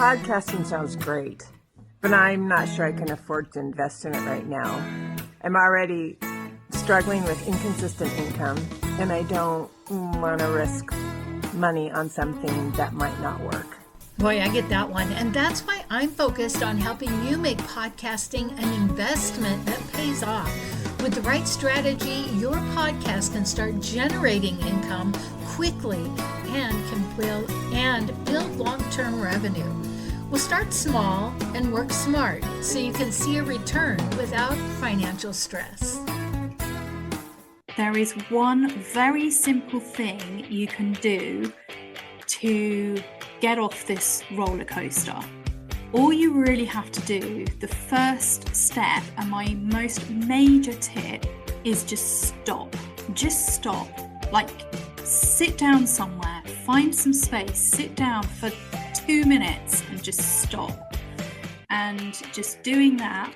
podcasting sounds great, but I'm not sure I can afford to invest in it right now. I'm already struggling with inconsistent income, and I don't want to risk money on something that might not work. Boy, I get that one. And that's why I'm focused on helping you make podcasting an investment that pays off. With the right strategy, your podcast can start generating income quickly and build long-term revenue. We'll start small and work smart so you can see a return without financial stress. There is one very simple thing you can do to get off this roller coaster. All you really have to do, the first step and my most major tip, is just stop. Just stop. Like, sit down somewhere, find some space, sit down for 2 minutes and just stop. And just doing that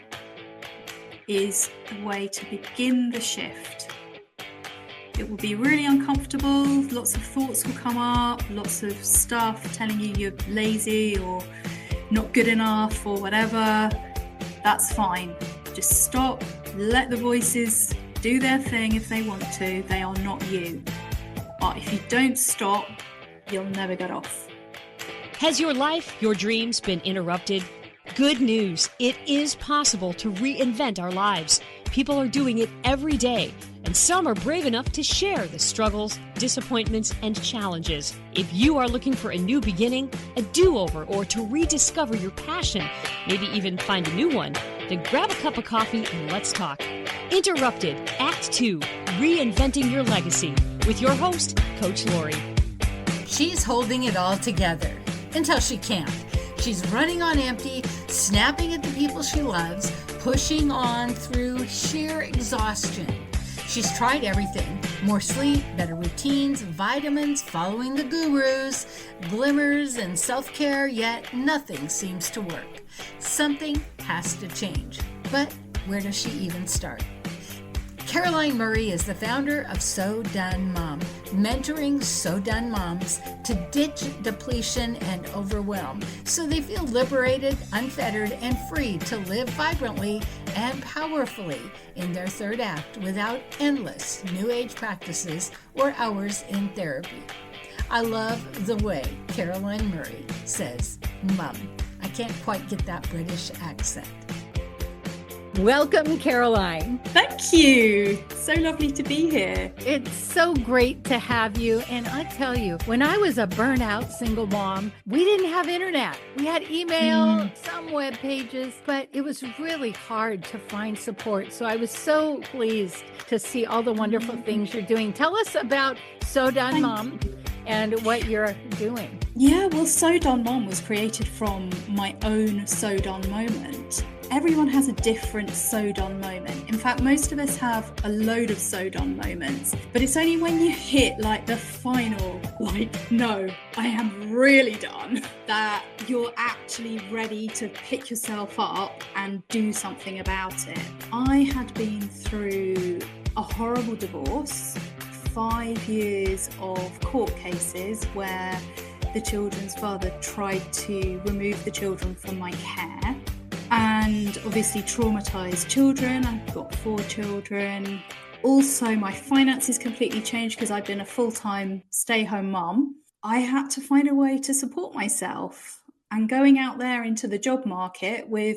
is a way to begin the shift. It will be really uncomfortable, lots of thoughts will come up, lots of stuff telling you you're lazy or not good enough or whatever. That's fine. Just stop, let the voices do their thing if they want to. They are not you. But if you don't stop, you'll never get off. Has your life, your dreams been interrupted? Good news. It is possible to reinvent our lives. People are doing it every day, and some are brave enough to share the struggles, disappointments, and challenges. If you are looking for a new beginning, a do-over, or to rediscover your passion, maybe even find a new one, then grab a cup of coffee and let's talk. Interrupted, Act 2, Reinventing Your Legacy, with your host, Coach Lori. She's holding it all together until she can't. She's running on empty, snapping at the people she loves, pushing on through sheer exhaustion. She's tried everything: more sleep, better routines, vitamins, following the gurus, glimmers, and self-care, yet nothing seems to work. Something has to change. But where does she even start? Caroline Murray is the founder of So Done Mom, mentoring So Done moms to ditch depletion and overwhelm so they feel liberated, unfettered, and free to live vibrantly and powerfully in their third act without endless New Age practices or hours in therapy. I love the way Caroline Murray says, "Mum." I can't quite get that British accent. Welcome, Caroline. Thank you. So lovely to be here. It's so great to have you. And I tell you, when I was a burnout single mom, we didn't have internet. We had email, some web pages, but it was really hard to find support. So I was so pleased to see all the wonderful things you're doing. Tell us about So Done Mom and what you're doing. Yeah, well, So Done Mom was created from my own So Done moment. Everyone has a different So Done moment. In fact, most of us have a load of So Done moments, but it's only when you hit like the final, like, no, I am really done, that you're actually ready to pick yourself up and do something about it. I had been through a horrible divorce, 5 years of court cases where the children's father tried to remove the children from my care, and obviously traumatized children. I've got 4 children. Also, my finances completely changed because I've been a full-time stay-home mum. I had to find a way to support myself, and going out there into the job market with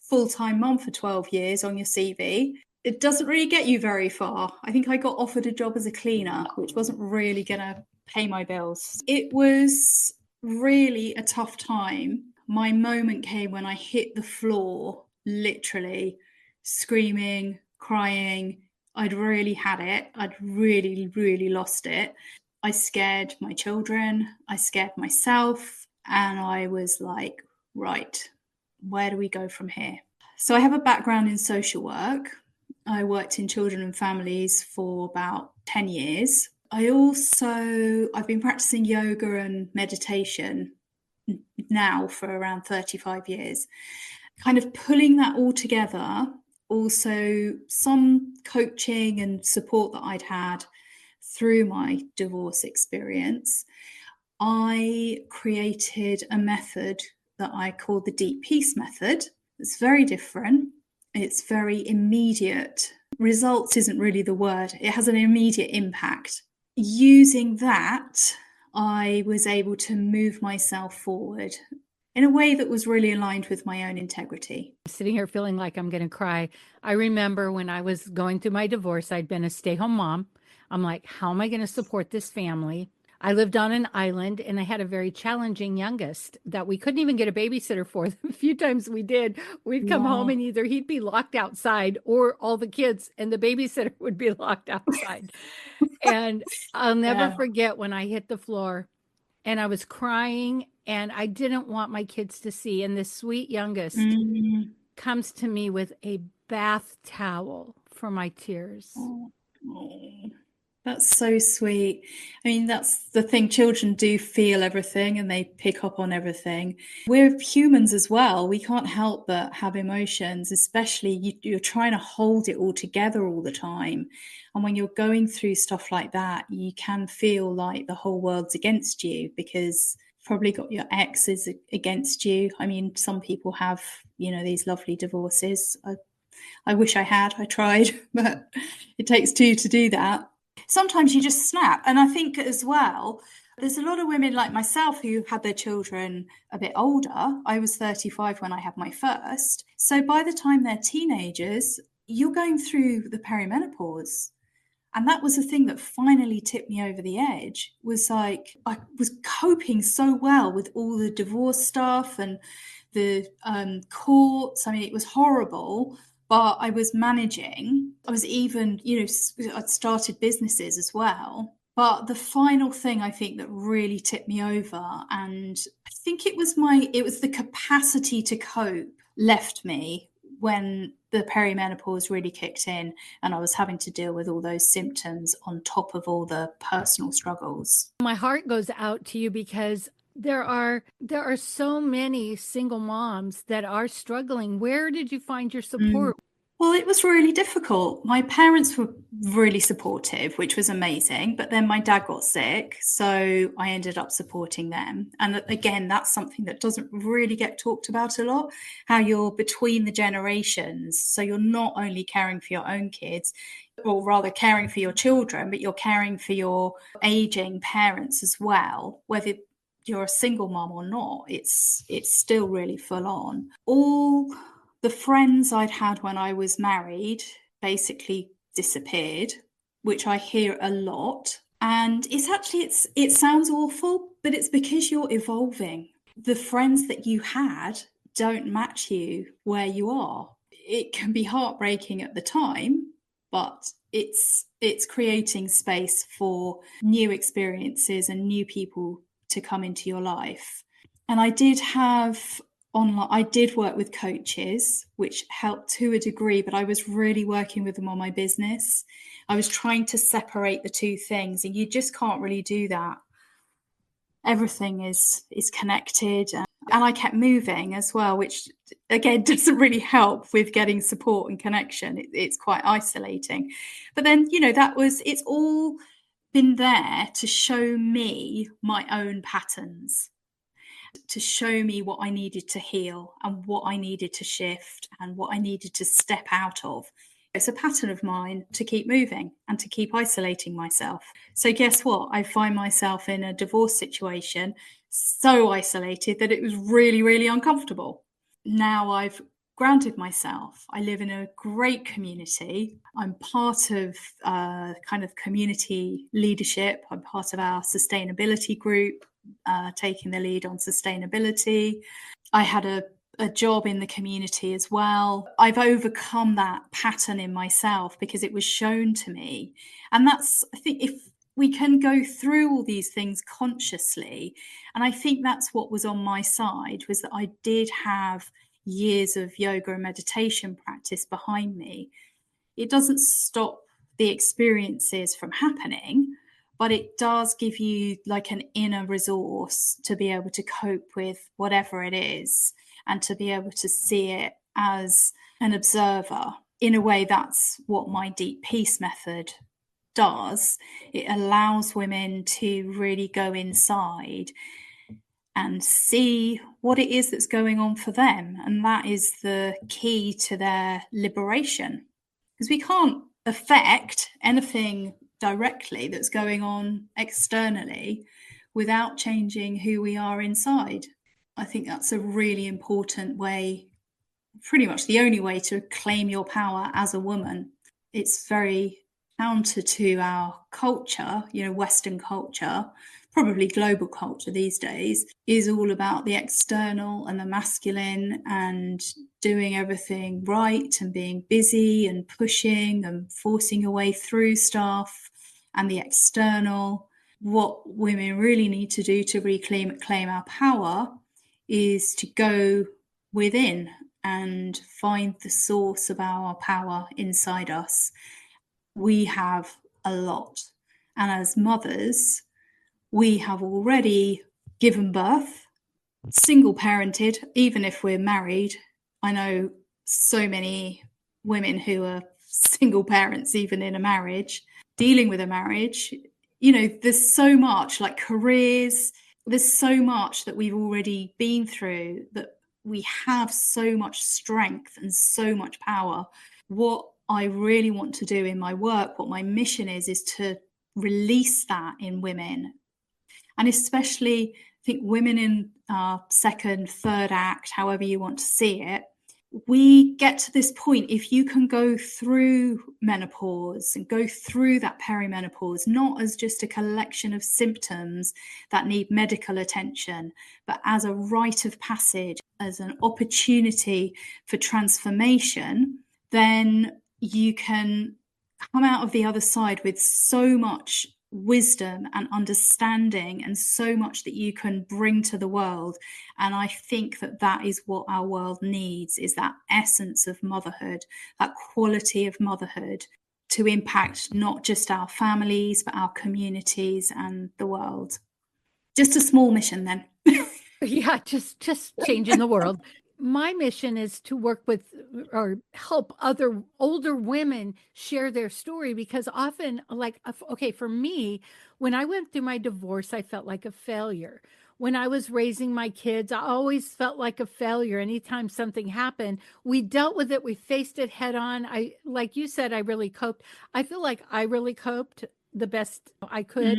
full-time mum for 12 years on your CV, it doesn't really get you very far. I think I got offered a job as a cleaner, which wasn't really going to pay my bills. It was really a tough time. My moment came when I hit the floor, literally screaming, crying. I'd really had it. I'd really, really lost it. I scared my children. I scared myself. And I was like, right, where do we go from here? So I have a background in social work. I worked in children and families for about 10 years. I've been practicing yoga and meditation now for around 35 years. Kind of pulling that all together, also some coaching and support that I'd had through my divorce experience, I created a method that I call the deep peace method. It's very different. It's very immediate. Results isn't really the word. It has an immediate impact. Using that, I was able to move myself forward in a way that was really aligned with my own integrity. Sitting here feeling like I'm going to cry. I remember when I was going through my divorce, I'd been a stay-home mom. I'm like, how am I going to support this family? I lived on an island and I had a very challenging youngest that we couldn't even get a babysitter for. The few times we did, we'd come home and either he'd be locked outside or all the kids and the babysitter would be locked outside. And I'll never forget when I hit the floor and I was crying and I didn't want my kids to see. And this sweet youngest comes to me with a bath towel for my tears. Oh, that's so sweet. I mean, that's the thing. Children do feel everything and they pick up on everything. We're humans as well. We can't help but have emotions, especially you're trying to hold it all together all the time. And when you're going through stuff like that, you can feel like the whole world's against you because you've probably got your exes against you. I mean, some people have, these lovely divorces. I wish I had. I tried, but it takes two to do that. Sometimes you just snap. And I think as well, there's a lot of women like myself who had their children a bit older. I was 35 when I had my first. So by the time they're teenagers, you're going through the perimenopause. And that was the thing that finally tipped me over the edge, was like, I was coping so well with all the divorce stuff and the courts. I mean, it was horrible. But I was managing. I was even, I'd started businesses as well. But the final thing I think that really tipped me over, and I think it was the capacity to cope left me when the perimenopause really kicked in and I was having to deal with all those symptoms on top of all the personal struggles. My heart goes out to you because there are so many single moms that are struggling. Where did you find your support? Well, it was really difficult. My parents were really supportive, which was amazing. But then my dad got sick, so I ended up supporting them. And again, that's something that doesn't really get talked about a lot, how you're between the generations. So you're not only caring for your own kids, or rather caring for your children, but you're caring for your aging parents as well, whether you're a single mom or not. It's still really full on. All the friends I'd had when I was married basically disappeared, which I hear a lot. And it sounds awful, but it's because you're evolving. The friends that you had don't match you where you are. It can be heartbreaking at the time, but it's creating space for new experiences and new people to come into your life. And I did work with coaches, which helped to a degree, but I was really working with them on my business. I was trying to separate the two things, and you just can't really do that. Everything is connected. And I kept moving as well, which again doesn't really help with getting support and connection. It's quite isolating. But then, it's all been there to show me my own patterns, to show me what I needed to heal and what I needed to shift and what I needed to step out of. It's a pattern of mine to keep moving and to keep isolating myself. So guess what? I find myself in a divorce situation so isolated that it was really, really uncomfortable. Now I've grounded myself. I live in a great community. I'm part of kind of community leadership. I'm part of our sustainability group, taking the lead on sustainability. I had a job in the community as well. I've overcome that pattern in myself because it was shown to me. And that's, I think, if we can go through all these things consciously, and I think that's what was on my side, was that I did have years of yoga and meditation practice behind me. It doesn't stop the experiences from happening, but it does give you like an inner resource to be able to cope with whatever it is and to be able to see it as an observer. In a way, that's what my deep peace method does. It allows women to really go inside and see what it is that's going on for them. And that is the key to their liberation. Because we can't affect anything directly that's going on externally without changing who we are inside. I think that's a really important way, pretty much the only way to claim your power as a woman. It's very counter to our culture, Western culture, probably global culture these days, is all about the external and the masculine and doing everything right and being busy and pushing and forcing your way through stuff and the external. What women really need to do to claim our power is to go within and find the source of our power inside us. We have a lot. And as mothers, we have already given birth, single parented, even if we're married. I know so many women who are single parents, even in a marriage, dealing with a marriage. There's so much, like careers, there's so much that we've already been through, that we have so much strength and so much power. What I really want to do in my work, what my mission is to release that in women. And especially, I think women in our second, third act, however you want to see it, we get to this point, if you can go through menopause and go through that perimenopause, not as just a collection of symptoms that need medical attention, but as a rite of passage, as an opportunity for transformation, then you can come out of the other side with so much wisdom and understanding and so much that you can bring to the world. And I think that is what our world needs, is that essence of motherhood, that quality of motherhood, to impact not just our families but our communities and the world. Just a small mission then. Yeah, just changing the world. My mission is to work with or help other older women share their story, because often, for me, when I went through my divorce, I felt like a failure. When I was raising my kids, I always felt like a failure. Anytime something happened, we dealt with it. We faced it head on. Like you said, I really coped. I feel like I really coped the best I could.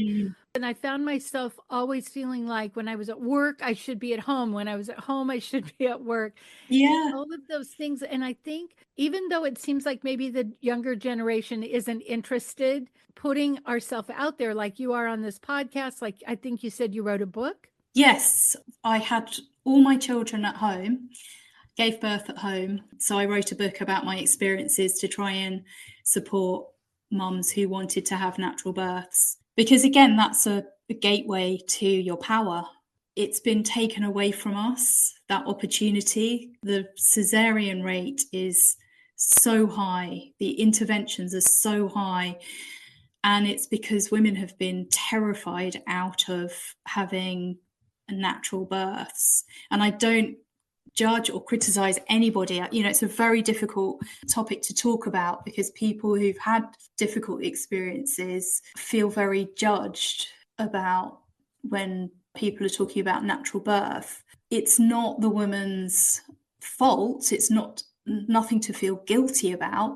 And I found myself always feeling like when I was at work, I should be at home. When I was at home, I should be at work. Yeah. All of those things. And I think even though it seems like maybe the younger generation isn't interested, putting ourselves out there like you are on this podcast, like I think you said you wrote a book. Yes, I had all my children at home, gave birth at home. So I wrote a book about my experiences to try and support mums who wanted to have natural births. Because again, that's a gateway to your power. It's been taken away from us, that opportunity. The cesarean rate is so high. The interventions are so high. And it's because women have been terrified out of having natural births. And I don't judge or criticize anybody. It's a very difficult topic to talk about, because people who've had difficult experiences feel very judged about when people are talking about natural birth. It's not the woman's fault. It's nothing to feel guilty about.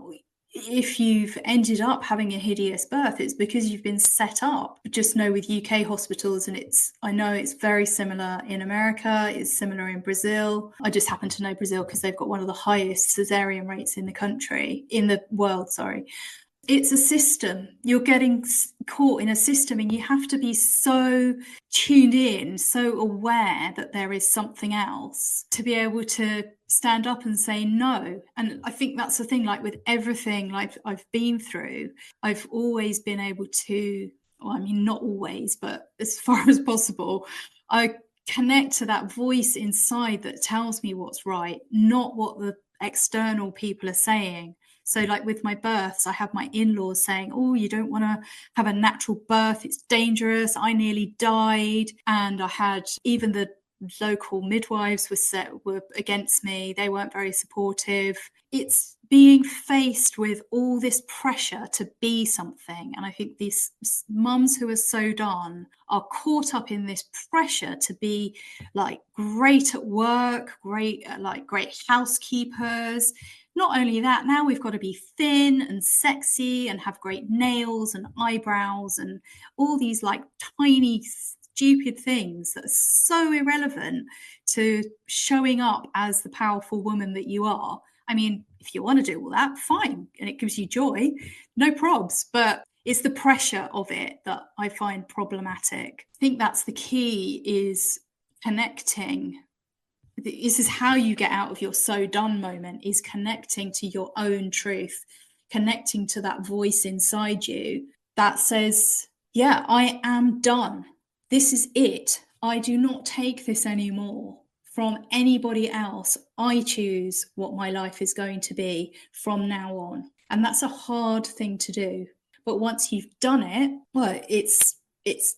If you've ended up having a hideous birth, it's because you've been set up. Just know with UK hospitals, and I know it's very similar in America, it's similar in Brazil. I just happen to know Brazil because they've got one of the highest cesarean rates in the world. It's a system. You're getting caught in a system, and you have to be so tuned in, so aware that there is something else to be able to stand up and say no. And I think that's the thing, like with everything like I've been through, I've always been able to, not always, but as far as possible, I connect to that voice inside that tells me what's right, not what the external people are saying. So like with my births, I have my in-laws saying, oh, you don't want to have a natural birth. It's dangerous. I nearly died. And I had even the local midwives were against me. They weren't very supportive. It's being faced with all this pressure to be something. And I think these mums who are sewed on are caught up in this pressure to be like great at work, great housekeepers. Not only that, now we've got to be thin and sexy and have great nails and eyebrows and all these like tiny stupid things that are so irrelevant to showing up as the powerful woman that you are. I mean, if you want to do all that, fine, and it gives you joy, no probs. But it's the pressure of it that I find problematic. I think that's the key, is connecting. This is how you get out of your so done moment, is connecting to your own truth, connecting to that voice inside you that says, yeah, I am done. This is it. I do not take this anymore from anybody else. I choose what my life is going to be from now on. And that's a hard thing to do. But once you've done it, well, it's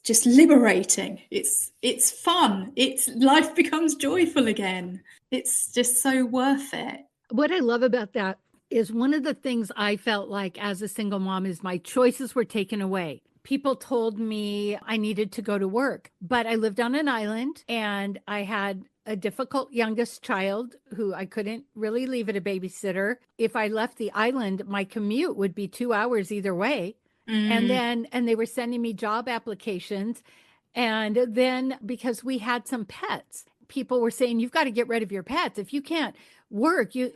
just liberating. It's fun. Life becomes joyful again. It's just so worth it. What I love about that is one of the things I felt like as a single mom is my choices were taken away. People told me I needed to go to work, but I lived on an island and I had a difficult youngest child who I couldn't really leave at a babysitter. If I left the island, my commute would be 2 hours either way. And they were sending me job applications. And then because we had some pets, people were saying, you've got to get rid of your pets. If you can't work, you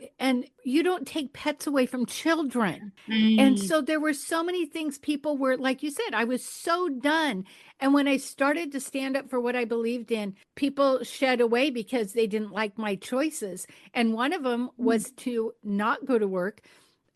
don't take pets away from children. And so there were so many things people were, like you said, I was so done. And when I started to stand up for what I believed in, people shed away because they didn't like my choices. And one of them was to not go to work.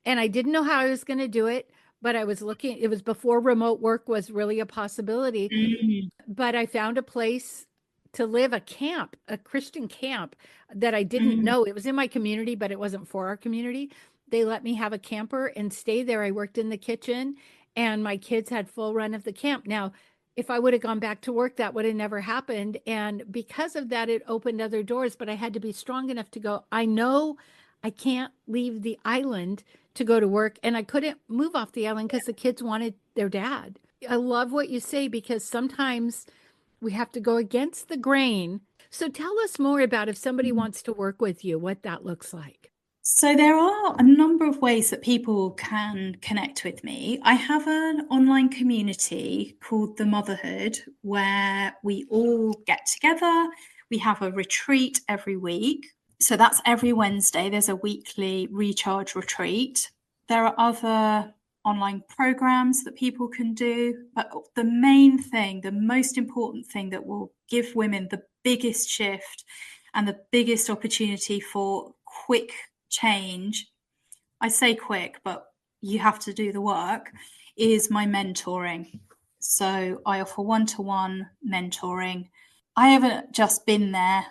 And I didn't know how I was going to do it. But I was looking, it was before remote work was really a possibility. But I found a place to live, a Christian camp that I didn't know. It was in my community, but it wasn't for our community. They let me have a camper and stay there. I worked in the kitchen and my kids had full run of the camp. Now, if I would have gone back to work, that would have never happened. And because of that, it opened other doors, but I had to be strong enough to go, I know I can't leave the island to go to work. And I couldn't move off the island because the kids wanted their dad. I love what you say, because sometimes we have to go against the grain. So tell us more about, if somebody wants to work with you, what that looks like. So there are a number of ways that people can connect with me. I have an online community called The Motherhood, where we all get together. We have a retreat every week. So that's every Wednesday. There's a weekly recharge retreat. There are other online programs that people can do. But the main thing, the most important thing that will give women the biggest shift and the biggest opportunity for quick change, I say quick, but you have to do the work, is my mentoring. So I offer one-to-one mentoring. I haven't just been there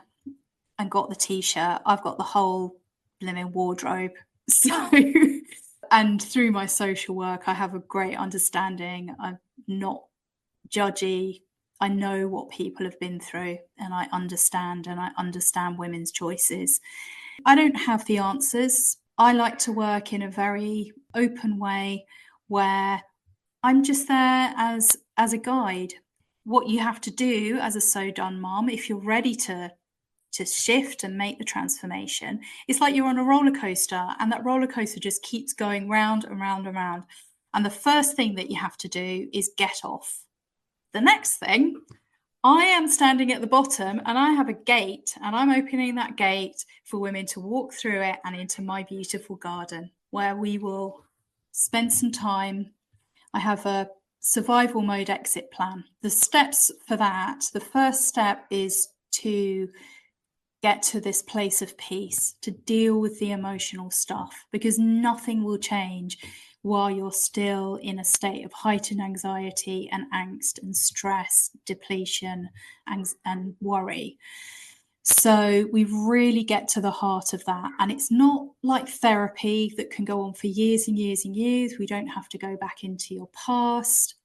and got the t-shirt. I've got the whole blimmin' wardrobe. So, and through my social work, I have a great understanding. I'm not judgy. I know what people have been through, and I understand women's choices. I don't have the answers. I like to work in a very open way where I'm just there as a guide. What you have to do as a so done mom, if you're ready to shift and make the transformation, it's like you're on a roller coaster, and that roller coaster just keeps going round and round and round. And the first thing that you have to do is get off. The next thing, I am standing at the bottom and I have a gate, and I'm opening that gate for women to walk through it and into my beautiful garden, where we will spend some time. I have a survival mode exit plan. The steps for that, the first step is to get to this place of peace, to deal with the emotional stuff, because nothing will change while you're still in a state of heightened anxiety and angst and stress, depletion, and worry. So we really get to the heart of that. And it's not like therapy that can go on for years and years and years. We don't have to go back into your past.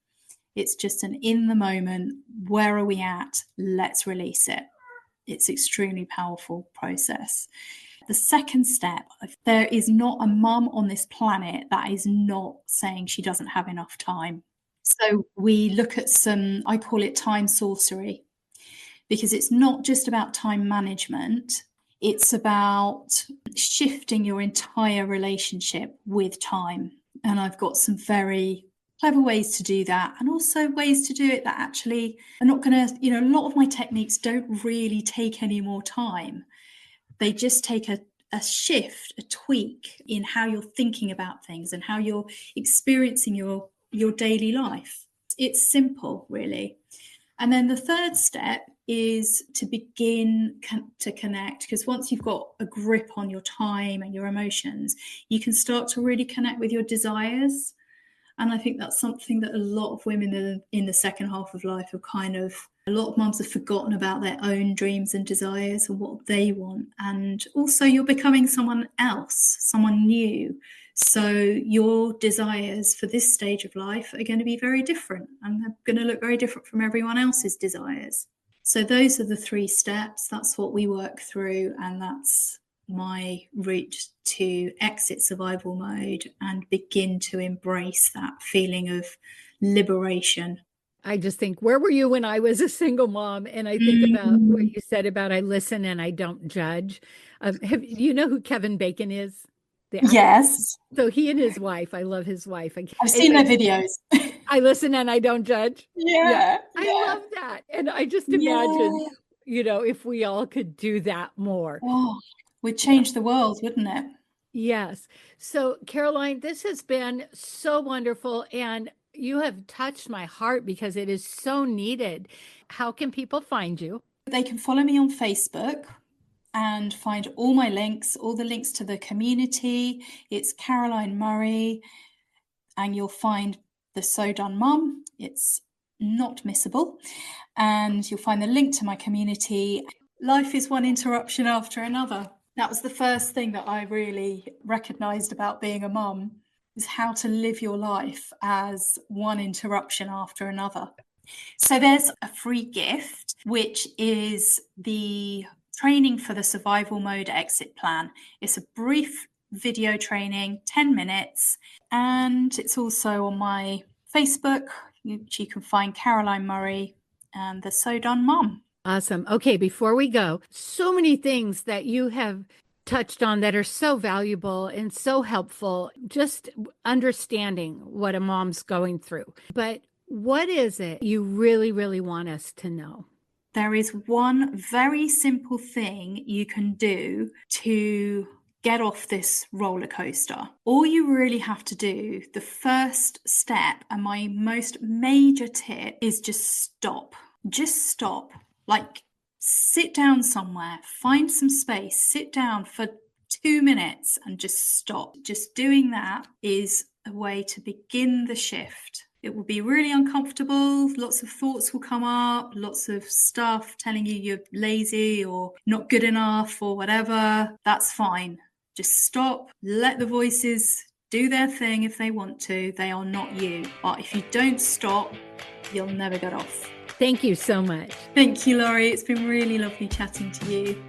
It's just an in the moment, where are we at? Let's release it. It's extremely powerful process. The second step, there is not a mum on this planet that is not saying she doesn't have enough time. So we look at some, I call it time sorcery, because it's not just about time management. It's about shifting your entire relationship with time. And I've got some very clever ways to do that, and also ways to do it that actually are not going to, a lot of my techniques don't really take any more time. They just take a shift, a tweak in how you're thinking about things and how you're experiencing your daily life. It's simple, really. And then the third step is to begin to connect, because once you've got a grip on your time and your emotions, you can start to really connect with your desires. And I think that's something that a lot of women in the second half of life have a lot of mums have forgotten about their own dreams and desires and what they want. And also you're becoming someone else, someone new. So your desires for this stage of life are going to be very different, and they're going to look very different from everyone else's desires. So those are the 3 steps. That's what we work through, and that's my route to exit survival mode and begin to embrace that feeling of liberation. I just think, where were you when I was a single mom? And I think about what you said about I listen and I don't judge. You know who Kevin Bacon is? Yes. So he and his wife, I love his wife. I've seen their videos. I listen and I don't judge. Yeah. I love that. And I just imagine, if we all could do that more. Oh, we'd change the world, wouldn't it? Yes. So, Caroline, this has been so wonderful. And you have touched my heart because it is so needed. How can people find you? They can follow me on Facebook and find all my links, all the links to the community. It's Caroline Murray, and you'll find the So Done Mum. It's not missable. And you'll find the link to my community. Life is one interruption after another. That was the first thing that I really recognized about being a mum, is how to live your life as one interruption after another. So there's a free gift, which is the training for the survival mode exit plan. It's a brief video training, 10 minutes, and it's also on my Facebook, which you can find Caroline Murray and the So Done Mum. Awesome. Okay, before we go, so many things that you have touched on that are so valuable and so helpful, just understanding what a mom's going through. But what is it you really, really want us to know? There is one very simple thing you can do to get off this roller coaster. All you really have to do, the first step and my most major tip, is just stop. Just stop. Like, sit down somewhere, find some space, sit down for 2 minutes and just stop. Just doing that is a way to begin the shift. It will be really uncomfortable. Lots of thoughts will come up, lots of stuff telling you you're lazy or not good enough or whatever. That's fine. Just stop, let the voices do their thing if they want to. They are not you. But if you don't stop, you'll never get off. Thank you so much. Thank you, Laurie. It's been really lovely chatting to you.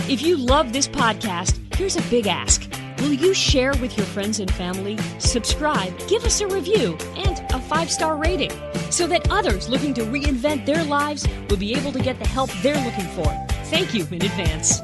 If you love this podcast, here's a big ask. Will you share with your friends and family, subscribe, give us a review, and a 5-star rating so that others looking to reinvent their lives will be able to get the help they're looking for? Thank you in advance.